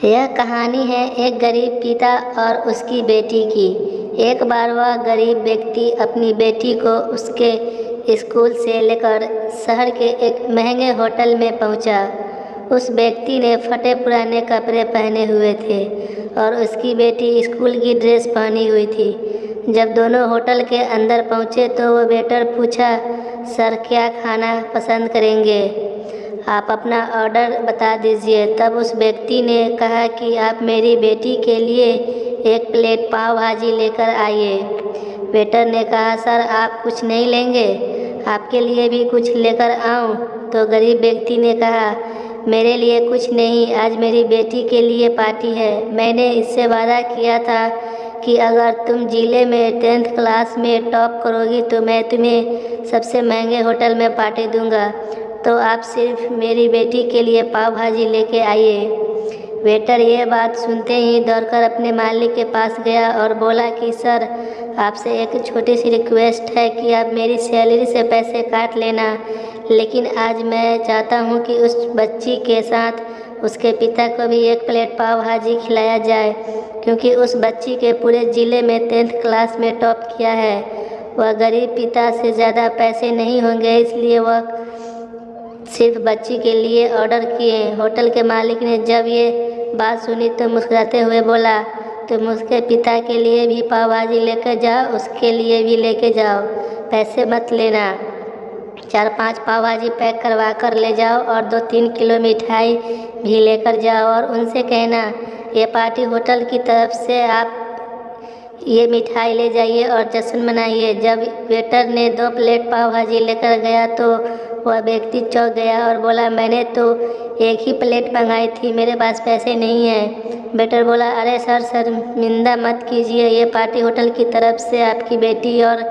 यह कहानी है एक गरीब पिता और उसकी बेटी की। एक बार वह गरीब व्यक्ति अपनी बेटी को उसके स्कूल से लेकर शहर के एक महंगे होटल में पहुंचा। उस व्यक्ति ने फटे पुराने कपड़े पहने हुए थे और उसकी बेटी स्कूल की ड्रेस पहनी हुई थी। जब दोनों होटल के अंदर पहुंचे तो वो वेटर पूछा, सर क्या खाना पसंद करेंगे? आप अपना ऑर्डर बता दीजिए। तब उस व्यक्ति ने कहा कि आप मेरी बेटी के लिए एक प्लेट पाव भाजी लेकर आइए। वेटर ने कहा, सर आप कुछ नहीं लेंगे? आपके लिए भी कुछ लेकर आऊं? तो गरीब व्यक्ति ने कहा, मेरे लिए कुछ नहीं, आज मेरी बेटी के लिए पार्टी है। मैंने इससे वादा किया था कि अगर तुम जिले में 10th क्लास में टॉप करोगी तो मैं तुम्हें सबसे महंगे होटल में पार्टी दूंगा। तो आप सिर्फ मेरी बेटी के लिए पाव भाजी लेके आइए। वेटर ये बात सुनते ही दौड़कर अपने मालिक के पास गया और बोला कि सर आपसे एक छोटी सी रिक्वेस्ट है कि आप मेरी सैलरी से पैसे काट लेना, लेकिन आज मैं चाहता हूँ कि उस बच्ची के साथ उसके पिता को भी एक प्लेट पाव भाजी खिलाया जाए, क्योंकि उस बच्ची के पूरे ज़िले में 10th क्लास में टॉप किया है। वह गरीब पिता से ज़्यादा पैसे नहीं होंगे, इसलिए वह सिर्फ बच्ची के लिए ऑर्डर किए। होटल के मालिक ने जब ये बात सुनी तो मुस्कुराते हुए बोला, तुम उसके पिता के लिए भी पाव भाजी लेकर जाओ, उसके लिए भी लेके जाओ, पैसे मत लेना। 4-5 पाव भाजी पैक करवा कर ले जाओ और 2-3 किलो मिठाई भी लेकर जाओ और उनसे कहना ये पार्टी होटल की तरफ से, आप ये मिठाई ले जाइए और जश्न मनाइए। जब वेटर ने 2 प्लेट पाव भाजी लेकर गया तो वह व्यक्ति चौंक गया और बोला, मैंने तो एक ही प्लेट मंगाई थी, मेरे पास पैसे नहीं हैं। वेटर बोला, अरे सर शर्मिंदा मत कीजिए, ये पार्टी होटल की तरफ से आपकी बेटी और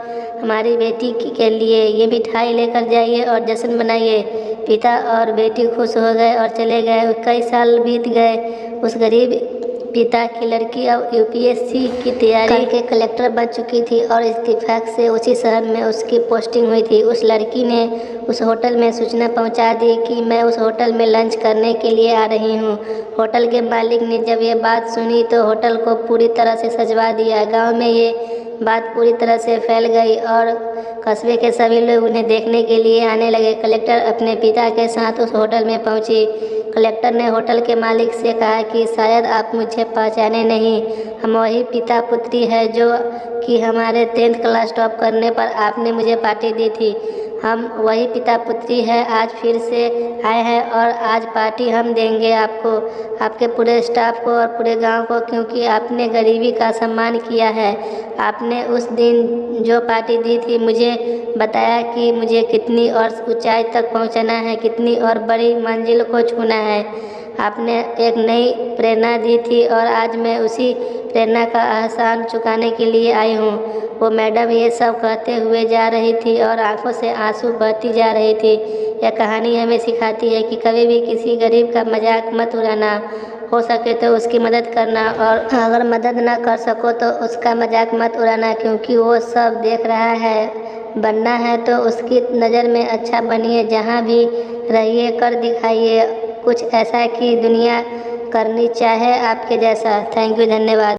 हमारी बेटी के लिए, ये मिठाई लेकर जाइए और जश्न मनाइए। पिता और बेटी खुश हो गए और चले गए। कई साल बीत गए। उस गरीब पिता की लड़की अब यूपीएससी की तैयारी करके कलेक्टर बन चुकी थी और इत्तेफाक से उसी शहर में उसकी पोस्टिंग हुई थी। उस लड़की ने उस होटल में सूचना पहुंचा दी कि मैं उस होटल में लंच करने के लिए आ रही हूं। होटल के मालिक ने जब ये बात सुनी तो होटल को पूरी तरह से सजवा दिया। गांव में ये बात पूरी तरह से फैल गई और कस्बे के सभी लोग उन्हें देखने के लिए आने लगे। कलेक्टर अपने पिता के साथ उस होटल में पहुंची। कलेक्टर ने होटल के मालिक से कहा कि शायद आप मुझे पहचाने नहीं, हम वही पिता पुत्री है जो कि हमारे 10th क्लास टॉप करने पर आपने मुझे पार्टी दी थी। हम वही पिता पुत्री है, आज फिर से आए हैं और आज पार्टी हम देंगे आपको, आपके पूरे स्टाफ को और पूरे गांव को, क्योंकि आपने गरीबी का सम्मान किया है। आपने उस दिन जो पार्टी दी थी मुझे बताया कि मुझे कितनी और ऊंचाई तक पहुंचना है, कितनी और बड़ी मंजिल को छूना है। आपने एक नई प्रेरणा दी थी और आज मैं उसी प्रेरणा का एहसान चुकाने के लिए आई हूँ। वो मैडम ये सब कहते हुए जा रही थी और आंखों से आंसू बहती जा रही थी। यह कहानी हमें सिखाती है कि कभी भी किसी गरीब का मजाक मत उड़ाना, हो सके तो उसकी मदद करना, और अगर मदद ना कर सको तो उसका मजाक मत उड़ाना, क्योंकि वो सब देख रहा है। बनना है तो उसकी नज़र में अच्छा बनिए, जहाँ भी रहिए कर दिखाइए कुछ ऐसा कि दुनिया करनी चाहे आपके जैसा। थैंक यू, धन्यवाद।